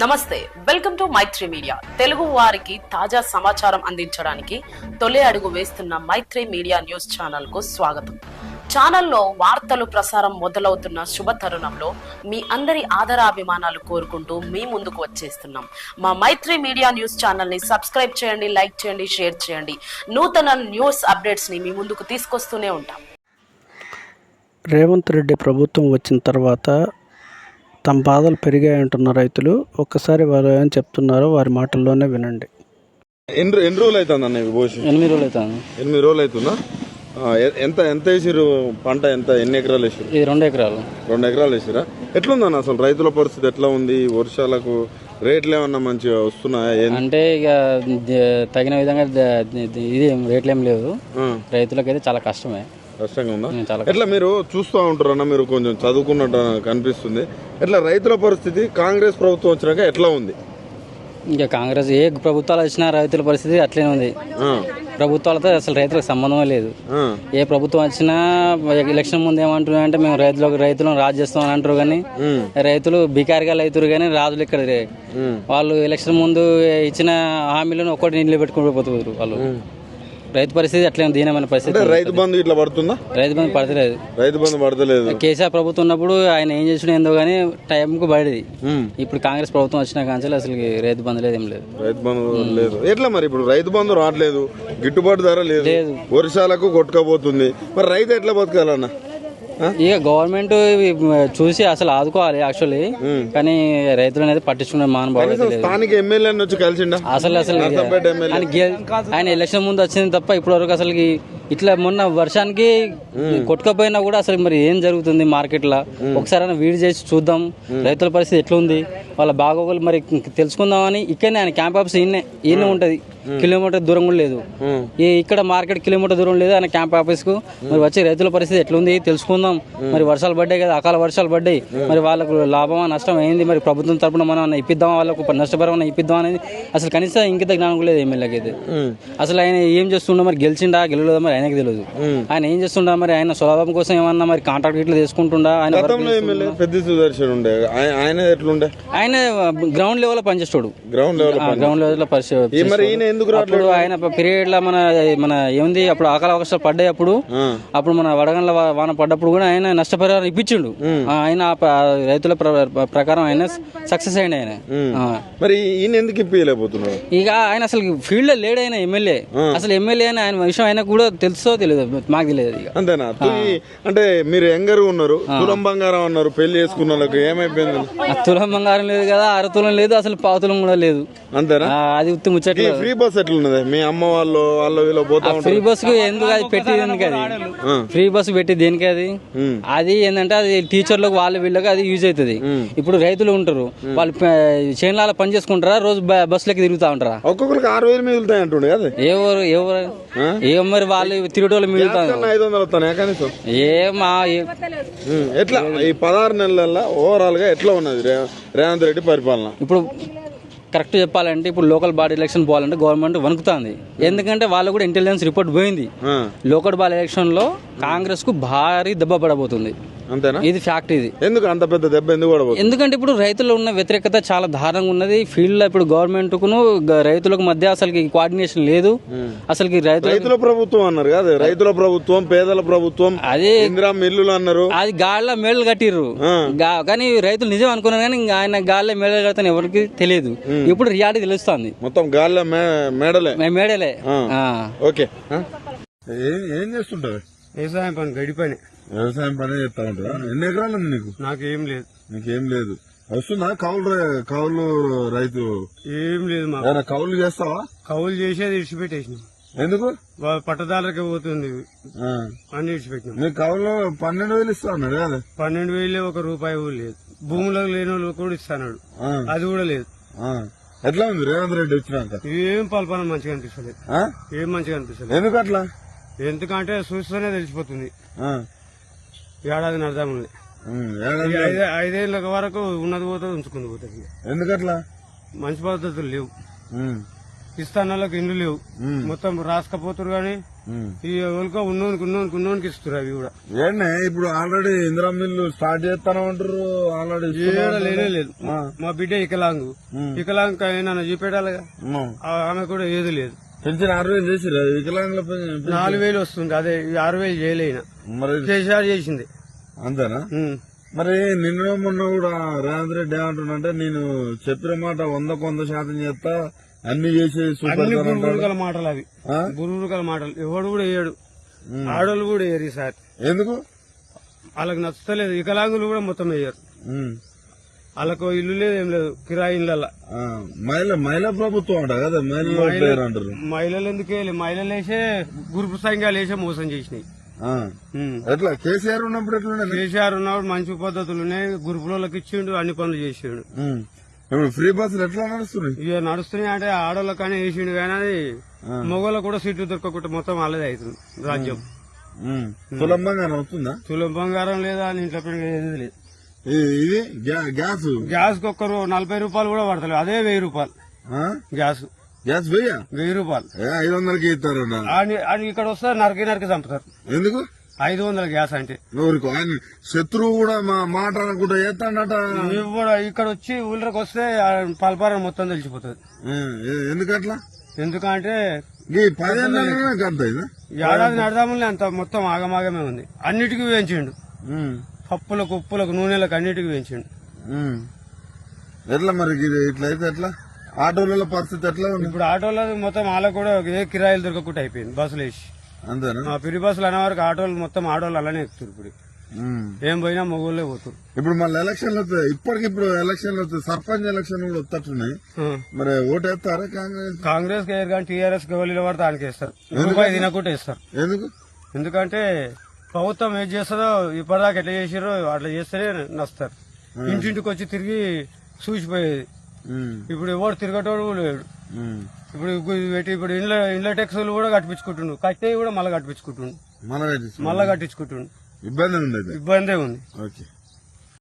నమస్తే, welcome to Maitri media. Telugu వారికి తాజా సమాచారం అందించడానికి తొలి అడుగు వేస్తున్న మైత్రి మీడియా న్యూస్ ఛానల్ కు స్వాగతం. ఛానల్లో వార్తలు ప్రసారం మొదలవుతున్న శుభ తరుణంలో మీ అందరి ఆదరాభిమానాలు కోరుకుంటూ మీ ముందుకు వచ్చేస్తున్నాం. మా మైత్రి మీడియా న్యూస్ ఛానల్ ని సబ్స్క్రైబ్ చేయండి, లైక్ చేయండి, షేర్ చేయండి. నూతన న్యూస్ అప్డేట్స్ ని మీ ముందుకు తీసుకొస్తూనే ఉంటాం. రేవంత్ రెడ్డి ప్రభుత్వం వచ్చిన తర్వాత తమ బాధలు పెరిగాయంటున్న రైతులు ఒక్కసారి వారు ఏం చెప్తున్నారో వారి మాటల్లోనే వినండి. ఎన్ని రోజులు అవుతుంది అన్న పోసి? 8 రోజులు అవుతుంది. 8 రోజులు అవుతుందా? ఎంత వేసిరు పంట? ఎన్ని ఎకరాలు వేసారు? ఇది 2 ఎకరాలు. 2 ఎకరాలు వేసిరా? ఎట్లుందన్న అసలు రైతుల పరిస్థితి ఎట్లా ఉంది? వర్షాలకు రేట్లు ఏమన్నా మంచిగా వస్తున్నాయా? అంటే ఇక తగిన విధంగా ఇది రేట్లు ఏం లేదు. రైతులకైతే చాలా కష్టమే. కష్టంగా ఉందా? ఎట్లా మీరు చూస్తూ ఉంటారన్న, మీరు కొంచెం చదువుకున్నట్టు కనిపిస్తుంది. ఎట్లా రైతుల పరిస్థితి కాంగ్రెస్ ప్రభుత్వం వచ్చినాక ఎట్లా ఉంది? ఇంకా కాంగ్రెస్ ఏ ప్రభుత్వాలు వచ్చినా రైతుల పరిస్థితి అట్లనే ఉంది. ప్రభుత్వాలతో అసలు రైతులకు సంబంధమే లేదు. ఏ ప్రభుత్వం వచ్చినా ఎలక్షన్ ముందు ఏమంటున్నారు అంటే మేము రైతులను రాజు చేస్తాం అని అంటారు, కానీ రైతులు బికారిగా అవుతారు, కానీ రాజులు ఇక్కడ వాళ్ళు ఎలక్షన్ ముందు ఇచ్చిన హామీలను ఒక్కటి నిలబెట్టుకుని పోతున్నారు. వాళ్ళు రైతు పరిస్థితి అట్లే దీనమైన పరిస్థితి. రైతు బంధు ఇట్లా పడుతుందా? రైతు బంధు పడతలేదు. రైతు బంధు పడతలేదు. కేసీఆర్ ప్రభుత్వం ఉన్నప్పుడు ఆయన ఏం చేసినా ఏందో కానీ టైంకు పడేది. ఇప్పుడు కాంగ్రెస్ ప్రభుత్వం వచ్చిన కాంచెలు అసలు రైతు బంధు లేదు, ఏం లేదు. రైతు బంధు లేదు. ఎట్లా మరి ఇప్పుడు రైతు బంధు రావట్లేదు, గిట్టుబాటు ధర లేదు, వర్షాలకు కొట్టుకపోతుంది, మరి రైతు ఎట్లా బతకాలన్నా? ఇక గవర్నమెంట్ చూసి అసలు ఆదుకోవాలి యాక్చువల్లీ, కానీ రైతులు అనేది పట్టించుకునే మానబాబు స్థానిక ఎమ్మెల్యే వచ్చి కలిసిండా? అసలు ఆయన ఎలక్షన్ ముందు వచ్చింది తప్ప ఇప్పటి వరకు అసలు ఇట్లా మొన్న వర్షానికి కొట్టుకపోయినా కూడా అసలు మరి ఏం జరుగుతుంది మార్కెట్ లో ఒకసారి వీడి చేసి చూద్దాం, రైతుల పరిస్థితి ఎట్లా ఉంది, వాళ్ళ బాగోగులు మరి తెలుసుకుందామని ఇక్కడనే ఆయన క్యాంప్ ఆఫీస్ ఈయనే ఉంటది. కిలోమీటర్ దూరం కూడా లేదు. ఇక్కడ మార్కెట్ కిలోమీటర్ దూరం లేదు ఆయన క్యాంప్ ఆఫీస్ కు. మరి వచ్చే రైతుల పరిస్థితి ఎట్లుంది తెలుసుకుందాం. మరి వర్షాలు పడ్డాయి కదా, అకాల వర్షాలు పడ్డాయి, మరి వాళ్ళకు లాభమా నష్టం అయింది, మరి ప్రభుత్వం తరపున మనం ఇప్పిద్దామా, వాళ్ళకు నష్టపరమైన ఇప్పిద్దాం అనేది అసలు కనీసం ఇంకిత జ్ఞానం కూడా లేదు ఎమ్మెల్యేకి అయితే. అసలు ఆయన ఏం చేస్తుండో మరి గెలిచిండా గెలవలేదా మరి ఆయనకి తెలియదు. ఆయన ఏం చేస్తుండా మరి ఆయన స్వలాభం కోసం ఏమన్నా మరి కాంట్రాక్ట్ ఇట్లా తీసుకుంటుండా? ఆయన ఆయన గ్రౌండ్ లెవెల్ లో పనిచేస్తాడు. గ్రౌండ్ లెవెల్ లో అప్పుడు ఆయన పీరియడ్ లో మన ఏముంది అప్పుడు అకాల వర్షాలు పడ్డాయి. అప్పుడు మన వడగండ్ల వాన పడ్డప్పుడు కూడా ఆయన నష్టపరిహారం ఇప్పించిండు. ఆయన రైతుల ప్రకారం ఆయన సక్సెస్ అయ్యింది. ఆయన మరి ఈయన ఎందుకు ఇప్పించలేకపోతున్నాడు? ఇక ఆయన అసలు ఫీల్డ్ లో లేడు. ఆయన ఎమ్మెల్యే, అసలు ఎమ్మెల్యే అని ఆయన విషయం ఆయన కూడా తెలుసో తెలియదు, మాకు తెలియదు. అంతేనా? అంటే మీరు ఎంగరు ఉన్నారు, తులం బంగారం అన్నారు, పెళ్లి చేసుకున్న వాళ్ళకి ఏమైపోయింది? తులం బంగారం లేదు కదా, అరతులం లేదు, అసలు పావుతులం కూడా లేదు. అంతేనా? అది ఉత్తి ముచ్చట్లు. ఫ్రీ బస్ ఎట్లున్నది? మీ అమ్మ వాళ్ళు వీళ్ళు పోతా ఫ్రీ బస్ కు ఎందుకు అది పెట్టి దేనికి? అది ఫ్రీ బస్ పెట్టి దేనికి? అది ఏంటంటే అది టీచర్లకు వీళ్ళకి అది యూజ్ అవుతుంది. ఇప్పుడు రైతులు ఉంటారు, వాళ్ళు చేనుల పని చేసుకుంటారా, రోజు బస్సులకి తిరుగుతా ఉంటారా? ఒక్కొక్కరికి 6,000 మిగులుతాయి అంటుండే కదా. ఎవరు మరి వాళ్ళు తిరుగుటోళ్ళు మిగులుతారు. 500 వస్తాయి కనీసం. ఎట్లా ఈ 16 నెలల ఓవరాల్ గా ఎట్లా ఉన్నది రేవంత్ రెడ్డి పరిపాలన? ఇప్పుడు కరెక్ట్ చెప్పాలంటే ఇప్పుడు లోకల్ బాడీ ఎలక్షన్ పోవాలంటే గవర్నమెంట్ వణుకుతుంది. ఎందుకంటే వాళ్ళు కూడా ఇంటెలిజెన్స్ రిపోర్ట్ పోయింది. లోకల్ బాడీ ఎలక్షన్ లో కాంగ్రెస్ కు భారీ దెబ్బ పడబోతుంది. అంతేనా? ఇది ఫ్యాక్ట్. ఇది ఎందుకు అంత పెద్ద దెబ్బ ఎందుకు పడబోతుంది? ఎందుకంటే ఇప్పుడు రైతుల్లో ఉన్న వ్యతిరేకత చాలా దారుణంగా ఉన్నది. ఫీల్డ్ లో ఇప్పుడు గవర్నమెంట్ కును రైతులకు మధ్య అసలు కోఆర్డినేషన్ లేదు. అసలు రైతుల ప్రభుత్వం అన్నారు కదా, రైతుల ప్రభుత్వం, పేదల ప్రభుత్వం, అదే ఇందిరా మిల్లులు అన్నారు. అది గాళ్ళ మేడలు కట్టిర్రు, కానీ రైతులు నిజం అనుకున్నారు, కానీ ఆయన గాళ్ళ మేడలు కడతాను ఎవరికి తెలియదు. ఇప్పుడు రియాలిటీ తెలుస్తుంది. మొత్తం గాళ్ళ మేడలే. ఓకే, ఏం చేస్తుంటారు? వ్యవసాయం పని, గడి పని. వ్యవసాయం పని చేస్తా ఉంటారా? ఎన్ని ఎకరాలు ఉంది నీకు? నాకేం లేదు. నీకేం లేదు. వస్తుందా కౌలు రైతు? ఏం లేదు. కౌలు చేస్తావా? కౌలు చేసేది ఇడిచిపెట్టేసిన. ఎందుకు? పట్టదారులకే పోతుంది అని ఇడిచిపెట్టిన. నీ కౌలు 12,000 ఇస్తా అన్నాడు కదా. 12,000 ₹1 కూడా లేదు. భూములకు లేని వాళ్ళు కూడా ఇస్తాడు, అది కూడా లేదు. ఎట్లా ఉంది రేవంత్ రెడ్డి వచ్చినాక? ఏం పాల్పన మంచిగా అనిపిస్తలేదు. ఏం మంచిగా అనిపిస్తలేదు. ఎందుకు అట్లా? ఎందుకంటే చూస్తూనే తెలిసిపోతుంది. ఏడాది అర్థం ఉంది. 5 ఏళ్ళ వరకు ఉన్నది పోతుంది, ఉంచుకుంది పోతుంది. ఎందుకట్లా? మంచి పద్ధతులు లేవు. ఇస్తానాలకు ఇండ్లు లేవు, మొత్తం రాసుకపోతురు, కానీ ఈ ఎవరికో ఉన్నోనికి ఇస్తారు అవి కూడా ఏంటి ఇప్పుడు ఆల్రెడీ ఇందిరా మిల్లు స్టార్ట్ చేస్తానంటారు ఆల్రెడీ లేనే లేదు. మా బిడ్డ వికలాంగ్ అయినా చూపెట్టాలిగా, ఆమె కూడా ఏది లేదు. పెంచిన 6,000 చేసిరా వికలాంగుల 4,000 వస్తుంది, అదే 6,000 చేయలేనా మరి కేసీఆర్ చేసింది అంతేనా? మరి నిన్న మొన్న కూడా రేవంత్ రెడ్డి ఏమంటున్నంటే నేను చెప్పిన మాట 100% చేస్తా, అన్ని చేసి అన్ని గురుగురుకల మాటలు, అవి గురుగురుకల మాటలు. ఎవడు కూడా వేయడు, ఆడోళ్ళు కూడా వేయరు ఈసారి. ఎందుకు? వాళ్ళకి నచ్చలేదు. వికలాంగులు కూడా మొత్తం వేయరు. వాళ్ళకు ఇల్లు లేదు, ఏం లేదు, కిరాయి ఇళ్ళ. మహిళా ప్రభుత్వం అంట కదా, అంటారు. మహిళలు ఎందుకు వేయలేదు? మహిళలు వేసే గ్రూప్ సంఘాలు వేసే మోసం చేసినాయి. ఎట్లా కేసీఆర్ ఉన్నప్పుడు ఎట్లా? కేసీఆర్ ఉన్నప్పుడు మంచి పద్ధతులు ఉన్నాయి, గ్రూపులకి ఇచ్చిండు, అన్ని పనులు చేసిండు. ఇప్పుడు ఫ్రీ బస్సులు ఎట్లా నడుస్తున్నాయి? ఇక నడుస్తున్నాయి అంటే ఆడోళ్ళకనే వేసిండు, కానీ అది మొగోళ్ళకు కూడా సీట్లు దొరకకుండా మొత్తం వాళ్ళదే అవుతుంది రాజ్యం. తులం బంగారం అవుతుందా? తులం బంగారం లేదా అని ఇంట్లో ఏది లేదు. ఇది గ్యాస్ కు ఒక్కరు 40 రూపాయలు కూడా పడతలేదు, అదే 1000 రూపాయలు గ్యాస్. 1000 రూపాయలు 500కి ఇస్తారు. ఇక్కడ వస్తే నరికి చంపుతారు. ఎందుకు? 500 గ్యాస్ అంటే శత్రువు కూడా మాట అనుకుంటా చేస్తాడట. ఇక్కడ వచ్చి ఊళ్ళకి వస్తే పల్పారం మొత్తం తెలిసిపోతుంది. ఎందుకట్లా? ఎందుకంటే 10 ఏడాది నడదాములే అంత మొత్తం ఆగమాగమే ఉంది. అన్నిటికీ వేయించిండు, పప్పులకు ఉప్పులకు నూనెలకు అన్నిటికీ వేయించిండు. ఎట్లా మరి ఇట్లా అయితే ఎట్లా? ఆటోల పరిస్థితి ఎట్లా ఉంది? ఇప్పుడు ఆటోలది మొత్తం వాళ్ళకు కూడా ఏ కిరాయిలు దొరకకుండా అయిపోయింది బస్సులు వేసి. అంతేనా? పిరి బస్సులు అనే వరకు ఆటోలు మొత్తం ఆటోలు అలానే ఎక్కుతారు. ఇప్పుడు ఏం పోయినా మొగోళ్ళే పోతారు. ఇప్పుడు మళ్ళీ ఎలక్షన్లు వస్తాయి, ఇప్పటికిప్పుడు ఎలక్షన్లు వస్తాయి, సర్పంచ్ ఎలక్షన్ కూడా వస్తట్టున్నాయి. మరి ఓటు వేస్తారా? కాంగ్రెస్ కి కానీ టీఆర్ఎస్ గవలీలో పడితే ఆయనకి వేస్తారు, రూపాయి తినకుండా వేస్తారు. ఎందుకు? ఎందుకంటే ప్రభుత్వం ఏం చేస్తుందో ఇప్పటిదాకా ఎట్లా చేసారో అట్లా చేస్తేనే నస్తారు. ఇంటింటికి వచ్చి తిరిగి చూసిపోయేది. ఇప్పుడు ఎవరు తిరగటోడు లేడు. ఇప్పుడు ఇండ్ల ట్యాక్సులు కూడా కట్టించుకుంటుండు, కట్టేవి కూడా మళ్ళీ కట్టించుకుంటుండు, మళ్ళా కట్టించుకుంటుండు. ఇబ్బంది ఉంది. ఇబ్బందే ఉంది. ఓకే.